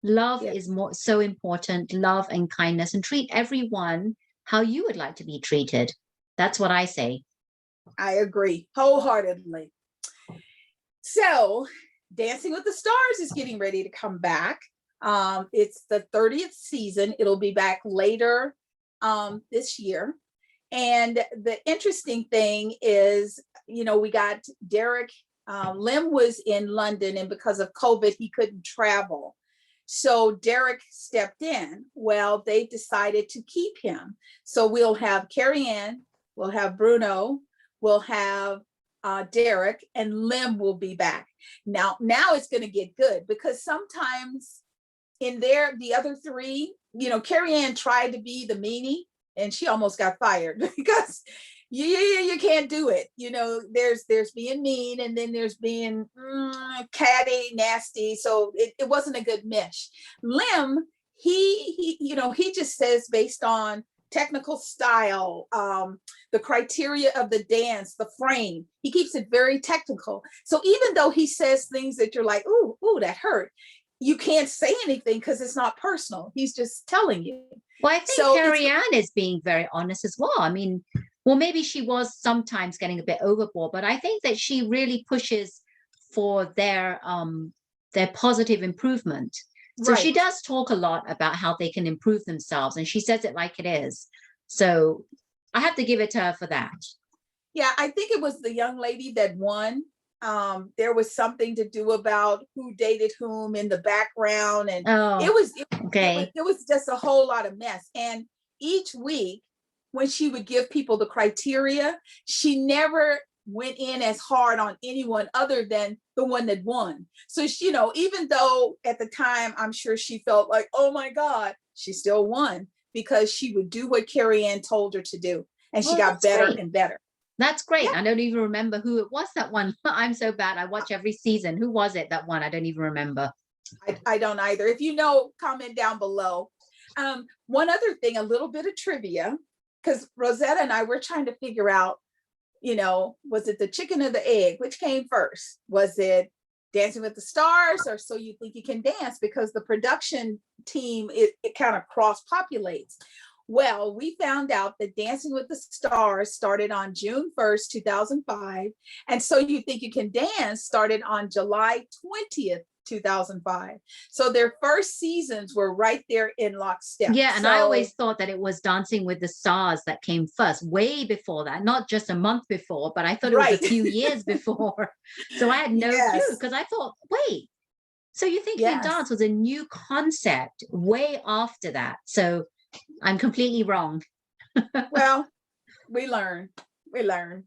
love is so important. Love and kindness, and treat everyone how you would like to be treated. That's what I say. I agree wholeheartedly. So Dancing with the Stars is getting ready to come back. It's the 30th season. It'll be back later this year. And the interesting thing is, we got Derek. Lim was in London, and because of COVID, he couldn't travel. So Derek stepped in. Well, they decided to keep him. So we'll have Carrie Ann, we'll have Bruno, we'll have Derek, and Lim will be back. Now it's going to get good, because sometimes in the other 3, Carrie Ann tried to be the meanie, and she almost got fired because you can't do it. There's being mean, and then there's being catty, nasty. So it wasn't a good mesh. Lim, he just says, based on technical style, the criteria of the dance, the frame, he keeps it very technical. So even though he says things that you're like, ooh, that hurt, you can't say anything because it's not personal. He's just telling you. Well, I think Carrie Ann is being very honest as well. I mean, well, maybe she was sometimes getting a bit overboard, but I think that she really pushes for their positive improvement. So she does talk a lot about how they can improve themselves, and she says it like it is. So I have to give it to her for that. Yeah, I think it was the young lady that won. There was something to do about who dated whom in the background, and it was just a whole lot of mess. And each week, when she would give people the criteria, she never went in as hard on anyone other than the one that won. So she, even though at the time I'm sure she felt like, oh my God, she still won, because she would do what Carrie Ann told her to do, and she got better and better. That's great. Yeah. I don't even remember who it was that won. I'm so bad. I watch every season. Who was it that won? I don't even remember. I don't either. If you know, comment down below. One other thing, a little bit of trivia, because Rosetta and I were trying to figure out, was it the chicken or the egg? Which came first? Was it Dancing with the Stars or So You Think You Can Dance? Because the production team, it kind of cross-populates. Well, we found out that Dancing with the Stars started on June 1st, 2005. And So You Think You Can Dance started on July 20th, 2005. So their first seasons were right there in lockstep. Yeah, and I always thought that it was Dancing with the Stars that came first, way before that, not just a month before, but I thought it was a few years before. So I had no clue, because I thought, wait, So You Think You Can Dance was a new concept way after that. So I'm completely wrong. Well, We learn. We learn.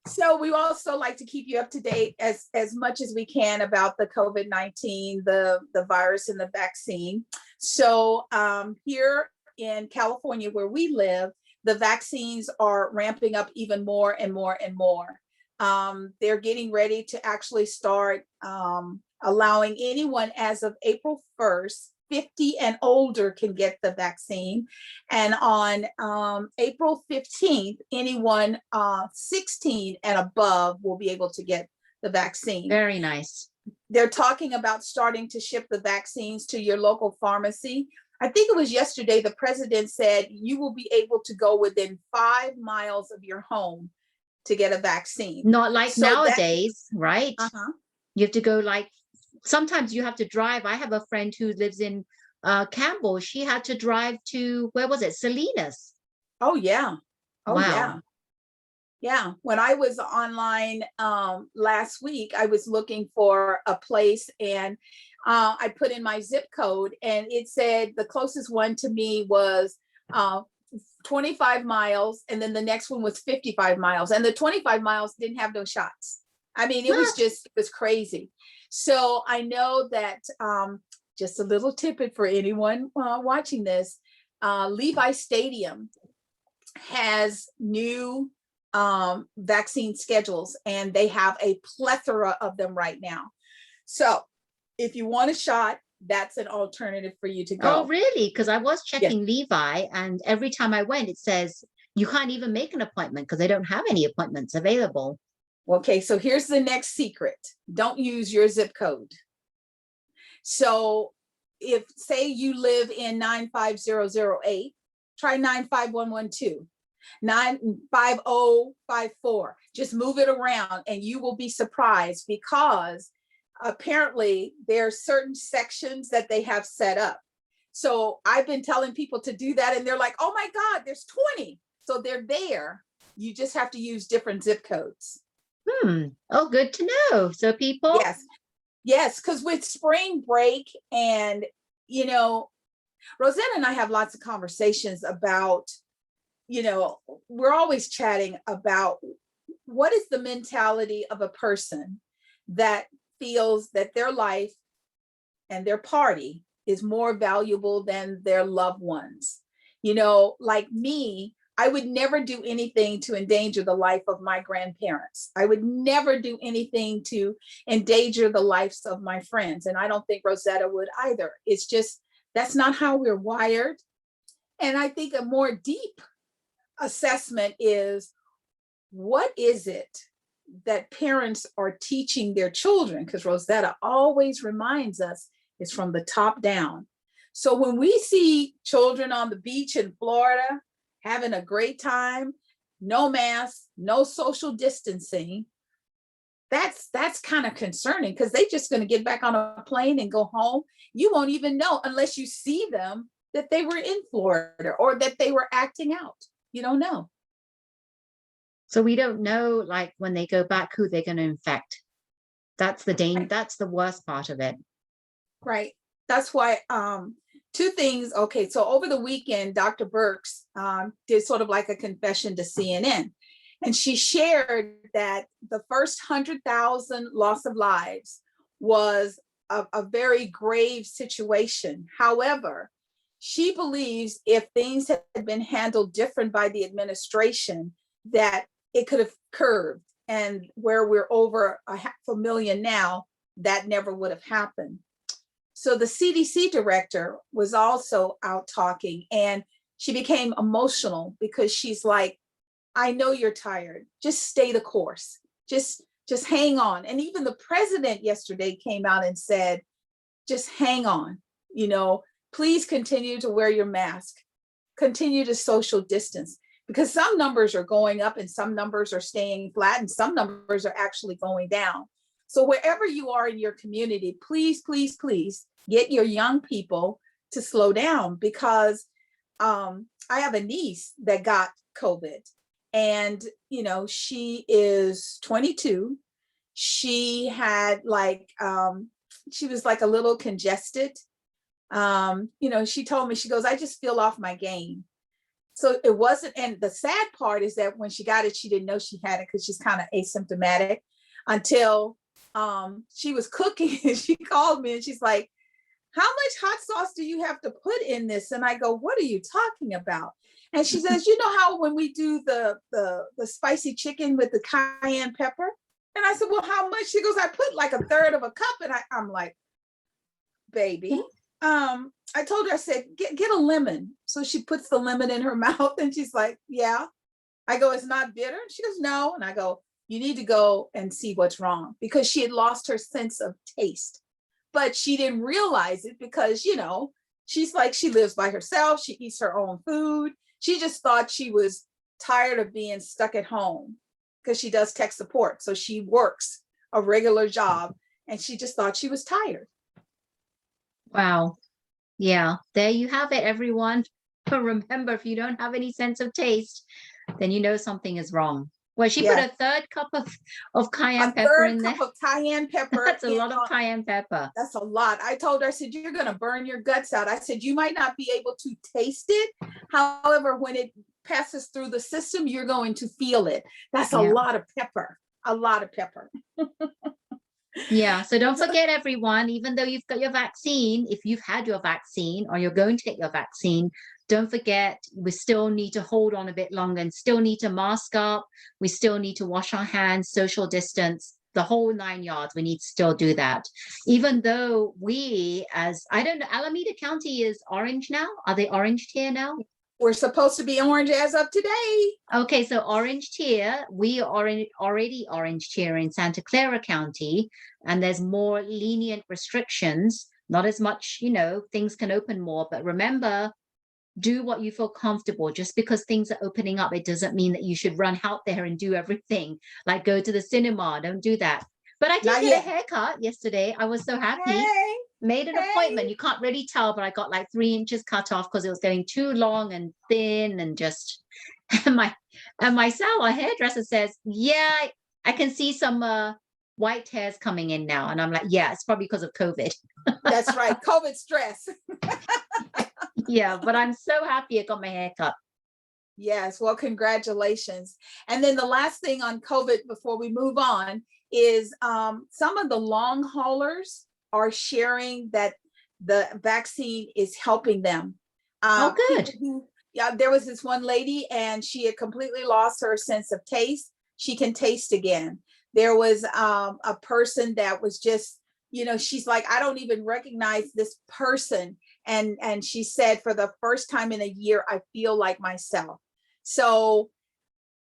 So we also like to keep you up to date as much as we can about the COVID-19, the virus and the vaccine. So here in California, where we live, the vaccines are ramping up even more and more and more. They're getting ready to actually start allowing anyone as of April 1st, 50 and older can get the vaccine. And on April 15th, anyone 16 and above will be able to get the vaccine. Very nice. They're talking about starting to ship the vaccines to your local pharmacy. I think it was yesterday, the president said you will be able to go within 5 miles of your home to get a vaccine. Not like so nowadays, right? You have to go sometimes you have to drive. I have a friend who lives in Campbell. She had to drive to, where was it? Salinas. Oh, yeah. Oh, wow. Yeah. Yeah. When I was online last week, I was looking for a place and I put in my zip code and it said the closest one to me was 25 miles. And then the next one was 55 miles. And the 25 miles didn't have no shots. I mean, it was crazy. So I know that just a little tidbit for anyone watching this, Levi Stadium has new vaccine schedules and they have a plethora of them right now. So if you want a shot, that's an alternative for you to go. Oh, really? Because I was checking Levi and every time I went, it says you can't even make an appointment because they don't have any appointments available. Okay, so here's the next secret. Don't use your zip code. So if say you live in 95008, try 95112. 95054. Just move it around and you will be surprised because apparently there are certain sections that they have set up. So I've been telling people to do that and they're like, oh my God, there's 20. So they're there. You just have to use different zip codes. Oh, good to know. So people. Yes, because with spring break and, you know, Rosanna and I have lots of conversations about, you know, we're always chatting about what is the mentality of a person that feels that their life and their party is more valuable than their loved ones. You know, like me, I would never do anything to endanger the life of my grandparents. I would never do anything to endanger the lives of my friends. And I don't think Rosetta would either. It's just, that's not how we're wired. And I think a more deep assessment is, what is it that parents are teaching their children? Because Rosetta always reminds us it's from the top down. So when we see children on the beach in Florida having a great time, no mask, no social distancing, that's kind of concerning because they're just going to get back on a plane and go home. You won't even know unless you see them that they were in Florida or that they were acting out. You don't know. So we don't know, like when they go back, who they're going to infect. That's the danger. That's the worst part of it. Right. That's why two things. Okay. So over the weekend, Dr. Birx did sort of like a confession to CNN. And she shared that the first 100,000 loss of lives was a very grave situation. However, she believes if things had been handled different by the administration, that it could have curved, and where we're over 500,000 now, that never would have happened. So the CDC director was also out talking and she became emotional because she's like, I know you're tired. Just stay the course. Just hang on. And even the president yesterday came out and said, just hang on, you know, please continue to wear your mask, continue to social distance, because some numbers are going up and some numbers are staying flat and some numbers are actually going down. So wherever you are in your community, please, please, please get your young people to slow down, because I have a niece that got COVID and, you know, she is 22. She had like, she was like a little congested. You know, she told me, she goes, I just feel off my game. So it wasn't, and the sad part is that when she got it, she didn't know she had it because she's kind of asymptomatic until she was cooking and she called me and she's like, how much hot sauce do you have to put in this? And I go, what are you talking about? And she says, you know how when we do the spicy chicken with the cayenne pepper? And I said, well, how much? She goes, I put like a third of a cup. And I'm like, baby, I told her, I said, get a lemon. So she puts the lemon in her mouth and she's like, yeah. I go, it's not bitter? She goes, no. And I go, you need to go and see what's wrong, because she had lost her sense of taste, but she didn't realize it because, you know, she's like, she lives by herself. She eats her own food. She just thought she was tired of being stuck at home because she does tech support. So she works a regular job and she just thought she was tired. Wow. Yeah, there you have it, everyone. But remember, if you don't have any sense of taste, then you know something is wrong. Well, she put a third cup of cayenne pepper in there. A third cup of cayenne pepper. That's a lot of cayenne pepper. That's a lot. I told her, I said, you're going to burn your guts out. I said, you might not be able to taste it. However, when it passes through the system, you're going to feel it. That's a lot of pepper. A lot of pepper. Yeah. So don't forget, everyone, even though you've got your vaccine, if you've had your vaccine or you're going to get your vaccine, don't forget, we still need to hold on a bit longer and still need to mask up. We still need to wash our hands, social distance, the whole 9 yards. We need to still do that. Even though we, as I don't know, Alameda County is orange now. Are they orange tier now? We're supposed to be orange as of today. Okay, so orange tier, we are already orange tier in Santa Clara County, and there's more lenient restrictions, not as much, you know, things can open more. But remember, do what you feel comfortable. Just because things are opening up, it doesn't mean that you should run out there and do everything, like go to the cinema. Don't do that. But I did get a haircut yesterday. I was so happy. Made an appointment. You can't really tell, but I got like 3 inches cut off because it was getting too long and thin and just. And my hairdresser says, yeah, I can see some white hairs coming in now. And I'm like, yeah, it's probably because of COVID. That's right. COVID stress. Yeah, but I'm so happy I got my hair cut. Yes, well, congratulations. And then the last thing on COVID before we move on is some of the long haulers are sharing that the vaccine is helping them. Oh, good. There was this one lady and she had completely lost her sense of taste. She can taste again. There was a person that was just, you know, she's like, I don't even recognize this person. And she said, for the first time in a year, I feel like myself. So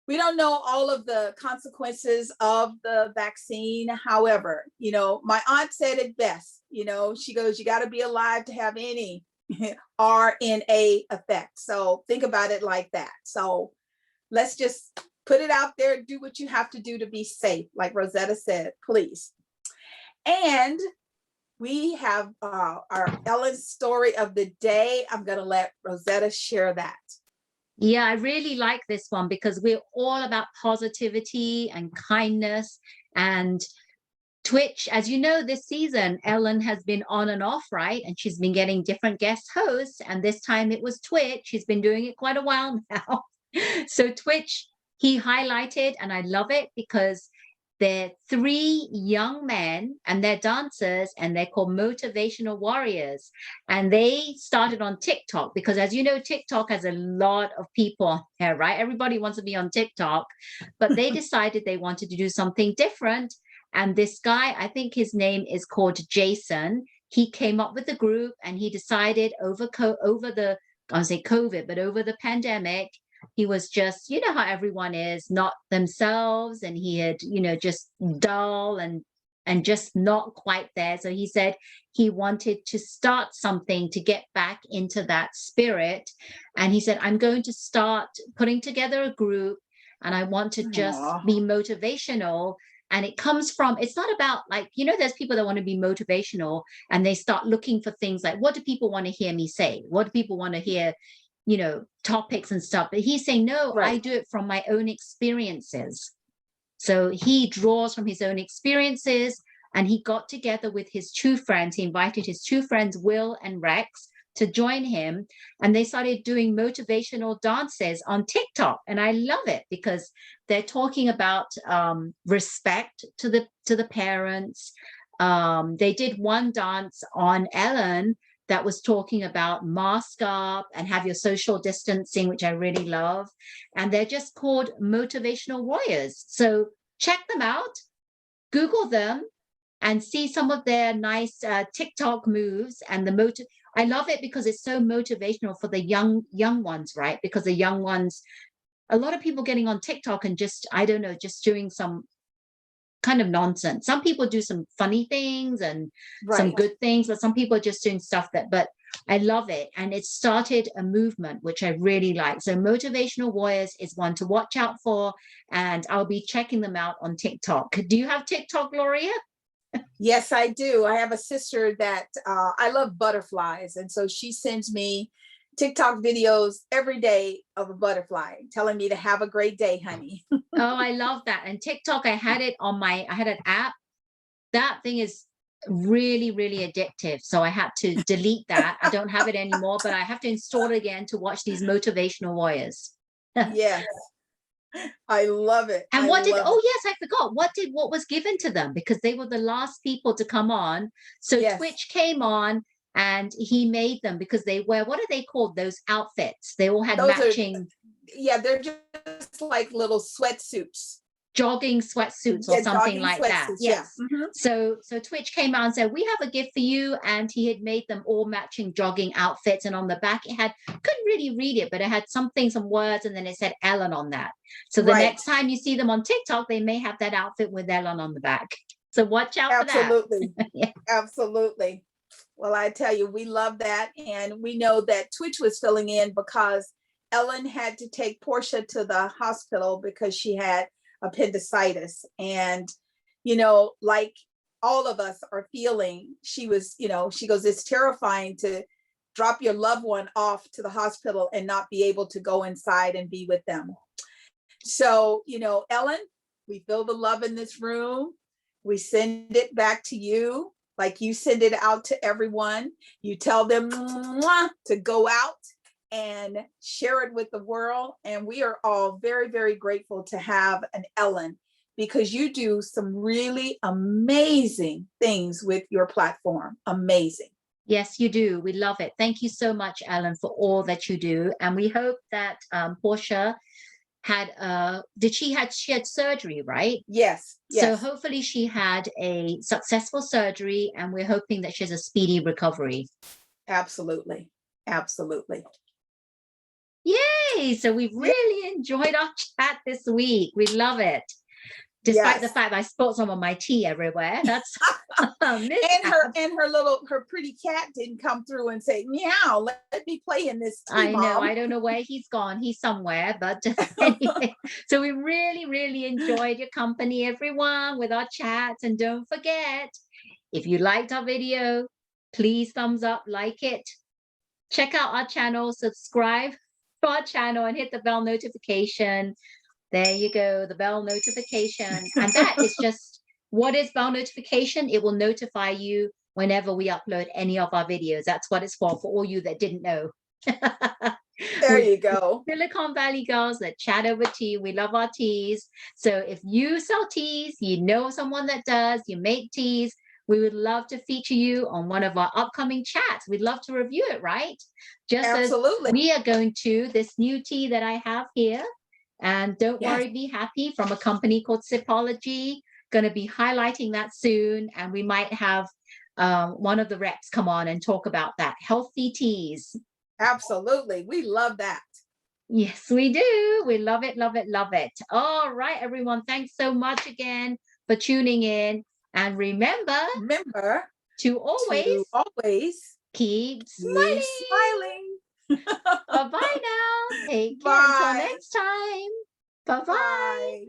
we don't know all of the consequences of the vaccine. However, you know, my aunt said it best. You know, she goes, you got to be alive to have any RNA effect. So think about it like that. So let's just put it out there, do what you have to do to be safe. Like Rosetta said, please. And we have our Ellen's story of the day. I'm going to let Rosetta share that. Yeah, I really like this one because we're all about positivity and kindness. And Twitch, as you know, this season, Ellen has been on and off, right? And she's been getting different guest hosts. And this time it was Twitch. She's been doing it quite a while now. So Twitch, he highlighted, and I love it because they're 3 young men and they're dancers and they're called Motivational Warriors. And they started on TikTok because, as you know, TikTok has a lot of people on there, right? Everybody wants to be on TikTok, but they decided they wanted to do something different. And this guy, I think his name is called Jason. He came up with the group and he decided over the pandemic, he was just, you know how everyone is, not themselves, and he had, you know, just dull and just not quite there. So he said he wanted to start something to get back into that spirit. And he said, I'm going to start putting together a group and I want to just be motivational. And it comes from, it's not about like, you know, there's people that want to be motivational and they start looking for things like, what do people want to hear me say? What do people want to hear? You know, topics and stuff. But he's saying, no, right. I do it from my own experiences. So he draws from his own experiences and he got together with his 2 friends. He invited his 2 friends, Will and Rex, to join him, and they started doing motivational dances on TikTok. And I love it because they're talking about respect to the parents. They did one dance on Ellen that was talking about mask up and have your social distancing, which I really love. And they're just called Motivational Warriors. So check them out, Google them, and see some of their nice TikTok moves and I love it because it's so motivational for the young ones, right? Because the young ones, a lot of people getting on TikTok and just, I don't know, just doing some kind of nonsense. Some people do some funny things and some good things, but some people are just doing stuff but I love it. And it started a movement, which I really like. So Motivational Warriors is one to watch out for, and I'll be checking them out on TikTok. Do you have TikTok, Gloria? Yes, I do. I have a sister that I love butterflies. And so she sends me TikTok videos every day of a butterfly telling me to have a great day, honey. Oh, I love that. And TikTok, I had an app. That thing is really, really addictive. So I had to delete that. I don't have it anymore, but I have to install it again to watch these Motivational Warriors. Yes. I love it. And yes, I forgot. What was given to them? Because they were the last people to come on. So Twitch came on and he made them because they wear, what are they called? Those outfits. They all had matching. They're just like little sweatsuits. Jogging sweatsuits or something like that. Yes. Mm-hmm. So Twitch came out and said, we have a gift for you. And he had made them all matching jogging outfits. And on the back, couldn't really read it, but it had some words, and then it said Ellen on that. So the next time you see them on TikTok, they may have that outfit with Ellen on the back. So watch out for that. Absolutely. Absolutely. Well, I tell you, we love that. And we know that Twitch was filling in because Ellen had to take Portia to the hospital because she had appendicitis. And, like all of us are feeling, she goes, it's terrifying to drop your loved one off to the hospital and not be able to go inside and be with them. So, Ellen, we feel the love in this room. We send it back to you, like you send it out to everyone. You tell them to go out and share it with the world. And we are all very, very grateful to have an Ellen, because you do some really amazing things with your platform. Amazing. Yes, you do. We love it. Thank you so much, Ellen, for all that you do. And we hope that Portia had she had surgery, right? Yes. So hopefully she had a successful surgery, and we're hoping that she has a speedy recovery. Absolutely. Yay! So we've really enjoyed our chat this week. We love it. Despite the fact that I spilled some of my tea everywhere. That's and her pretty cat didn't come through and say, meow, let me play in this tea, I know. Mom. I don't know where he's gone. He's somewhere. But anyway, so we really, really enjoyed your company, everyone, with our chats. And don't forget, if you liked our video, please thumbs up, like it. Check out our channel, subscribe to our channel, and hit the bell notification. There you go, the bell notification. And that is just, what is bell notification? It will notify you whenever we upload any of our videos. That's what it's for all you that didn't know. There you go. Silicon Valley girls that chat over tea. We love our teas. So if you sell teas, you know someone that does, you make teas, we would love to feature you on one of our upcoming chats. We'd love to review it, right? Just Absolutely. As we are going to this new tea that I have here. And don't worry, be happy, from a company called Sipology. Going to be highlighting that soon. And we might have one of the reps come on and talk about that. Healthy teas. Absolutely. We love that. Yes, we do. We love it, love it, love it. All right, everyone. Thanks so much again for tuning in. And remember to always keep smiling. Bye-bye now. Take care. Until next time. Bye-bye.